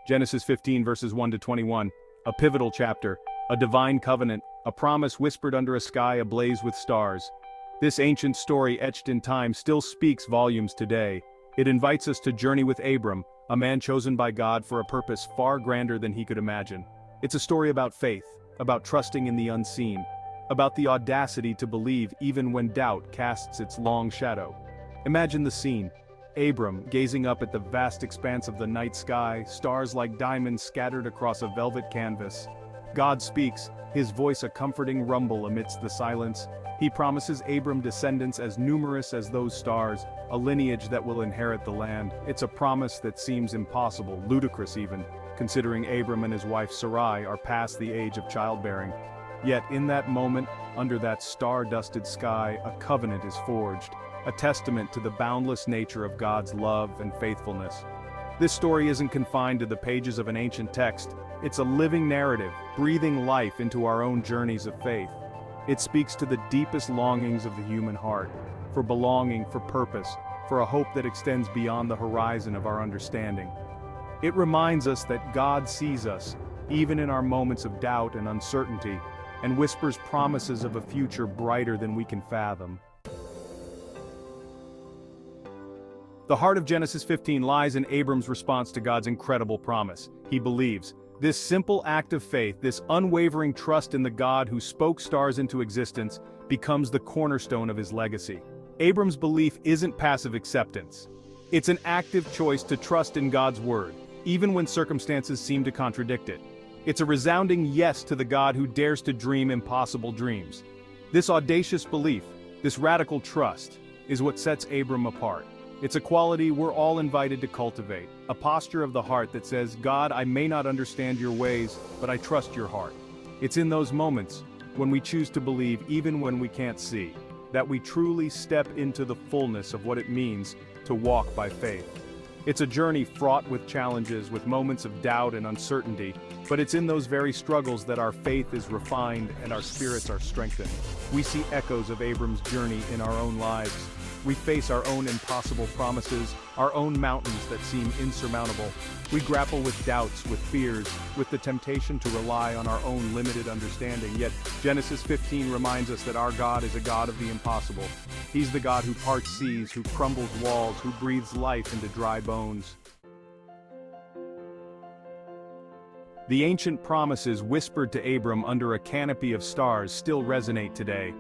Genesis 15 verses 1 to 21, a pivotal chapter, a divine covenant, a promise whispered under a sky ablaze with stars. This ancient story etched in time still speaks volumes today. It invites us to journey with Abram, a man chosen by God for a purpose far grander than he could imagine. It's a story about faith, about trusting in the unseen, about the audacity to believe even when doubt casts its long shadow. Imagine the scene. Abram, gazing up at the vast expanse of the night sky, stars like diamonds scattered across a velvet canvas. God speaks, his voice a comforting rumble amidst the silence. He promises Abram descendants as numerous as those stars, a lineage that will inherit the land. It's a promise that seems impossible, ludicrous even, considering Abram and his wife Sarai are past the age of childbearing. Yet in that moment, under that star-dusted sky, a covenant is forged, a testament to the boundless nature of God's love and faithfulness. This story isn't confined to the pages of an ancient text. It's a living narrative, breathing life into our own journeys of faith. It speaks to the deepest longings of the human heart, for belonging, for purpose, for a hope that extends beyond the horizon of our understanding. It reminds us that God sees us, even in our moments of doubt and uncertainty, and whispers promises of a future brighter than we can fathom. The heart of Genesis 15 lies in Abram's response to God's incredible promise. He believes. This simple act of faith, this unwavering trust in the God who spoke stars into existence, becomes the cornerstone of his legacy. Abram's belief isn't passive acceptance. It's an active choice to trust in God's word, even when circumstances seem to contradict it. It's a resounding yes to the God who dares to dream impossible dreams. This audacious belief, this radical trust, is what sets Abram apart. It's a quality we're all invited to cultivate, a posture of the heart that says, God, I may not understand your ways, but I trust your heart. It's in those moments, when we choose to believe even when we can't see, that we truly step into the fullness of what it means to walk by faith. It's a journey fraught with challenges, with moments of doubt and uncertainty, but it's in those very struggles that our faith is refined and our spirits are strengthened. We see echoes of Abram's journey in our own lives. We face our own impossible promises, our own mountains that seem insurmountable. We grapple with doubts, with fears, with the temptation to rely on our own limited understanding. Yet, Genesis 15 reminds us that our God is a God of the impossible. He's the God who parts seas, who crumbles walls, who breathes life into dry bones. The ancient promises whispered to Abram under a canopy of stars still resonate today.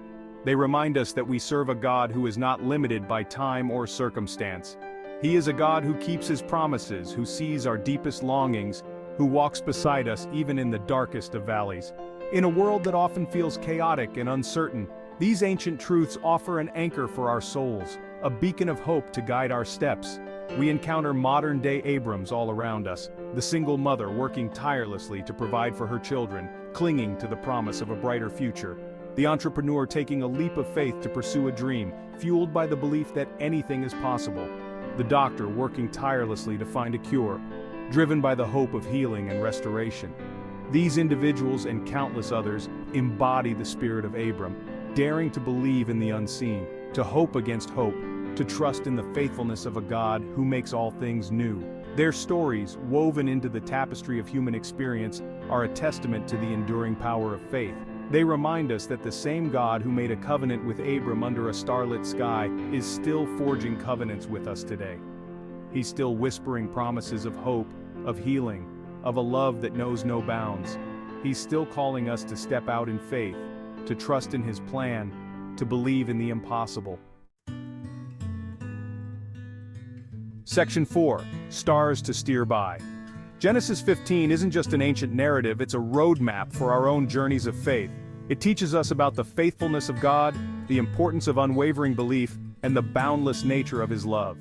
They remind us that we serve a God who is not limited by time or circumstance. He is a God who keeps his promises, who sees our deepest longings, who walks beside us even in the darkest of valleys. In a world that often feels chaotic and uncertain, these ancient truths offer an anchor for our souls, a beacon of hope to guide our steps. We encounter modern-day Abrams all around us, the single mother working tirelessly to provide for her children, clinging to the promise of a brighter future. The entrepreneur taking a leap of faith to pursue a dream, fueled by the belief that anything is possible. The doctor working tirelessly to find a cure, driven by the hope of healing and restoration. These individuals and countless others embody the spirit of Abram, daring to believe in the unseen, to hope against hope, to trust in the faithfulness of a God who makes all things new. Their stories, woven into the tapestry of human experience, are a testament to the enduring power of faith. They remind us that the same God who made a covenant with Abram under a starlit sky is still forging covenants with us today. He's still whispering promises of hope, of healing, of a love that knows no bounds. He's still calling us to step out in faith, to trust in his plan, to believe in the impossible. Section 4. Stars to steer by. Genesis 15 isn't just an ancient narrative, it's a roadmap for our own journeys of faith. It teaches us about the faithfulness of God, the importance of unwavering belief, and the boundless nature of his love.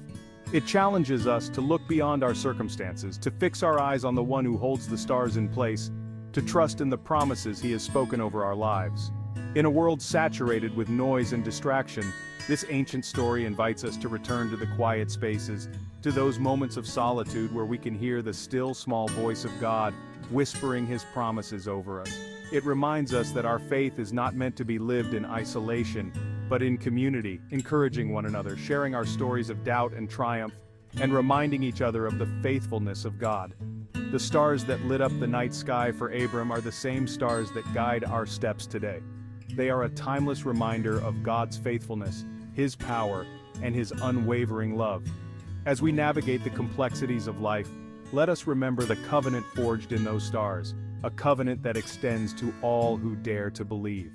It challenges us to look beyond our circumstances, to fix our eyes on the one who holds the stars in place, to trust in the promises he has spoken over our lives. In a world saturated with noise and distraction, this ancient story invites us to return to the quiet spaces, to those moments of solitude where we can hear the still small voice of God, whispering his promises over us. It reminds us that our faith is not meant to be lived in isolation, but in community, encouraging one another, sharing our stories of doubt and triumph, and reminding each other of the faithfulness of God. The stars that lit up the night sky for Abram are the same stars that guide our steps today. They are a timeless reminder of God's faithfulness, His power, and His unwavering love. As we navigate the complexities of life, let us remember the covenant forged in those stars, a covenant that extends to all who dare to believe.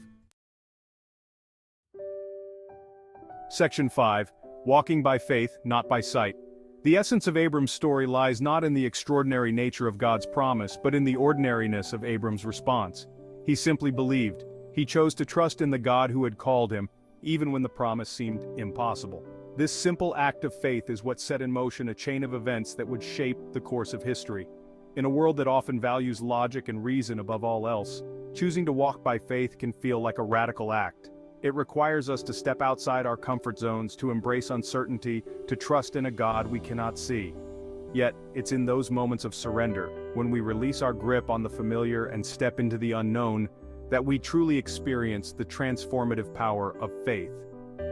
Section 5. Walking by faith, not by sight. The essence of Abram's story lies not in the extraordinary nature of God's promise, but in the ordinariness of Abram's response. He simply believed. He chose to trust in the God who had called him, even when the promise seemed impossible. This simple act of faith is what set in motion a chain of events that would shape the course of history. In a world that often values logic and reason above all else, choosing to walk by faith can feel like a radical act. It requires us to step outside our comfort zones, to embrace uncertainty, to trust in a God we cannot see. Yet, it's in those moments of surrender, when we release our grip on the familiar and step into the unknown, that we truly experience the transformative power of faith.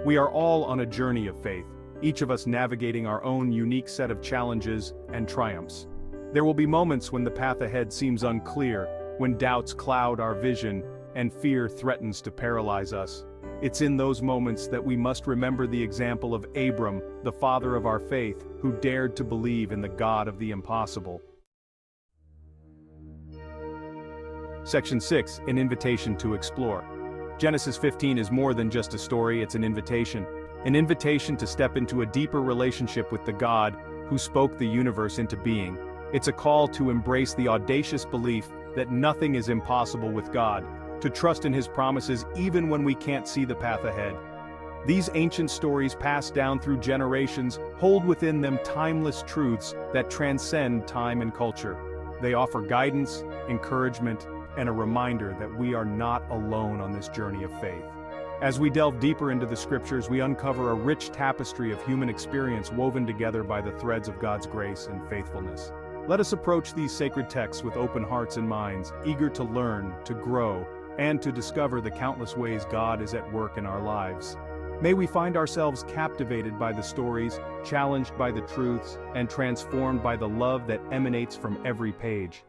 We are all on a journey of faith, each of us navigating our own unique set of challenges and triumphs. There will be moments when the path ahead seems unclear, when doubts cloud our vision, and fear threatens to paralyze us. It's in those moments that we must remember the example of Abram, the father of our faith, who dared to believe in the God of the impossible. Section 6. An invitation to explore. Genesis 15 is more than just a story, it's an invitation. An invitation to step into a deeper relationship with the God who spoke the universe into being. It's a call to embrace the audacious belief that nothing is impossible with God, to trust in His promises even when we can't see the path ahead. These ancient stories passed down through generations hold within them timeless truths that transcend time and culture. They offer guidance, encouragement, and a reminder that we are not alone on this journey of faith. As we delve deeper into the scriptures, we uncover a rich tapestry of human experience woven together by the threads of God's grace and faithfulness. Let us approach these sacred texts with open hearts and minds, eager to learn, to grow, and to discover the countless ways God is at work in our lives. May we find ourselves captivated by the stories, challenged by the truths, and transformed by the love that emanates from every page.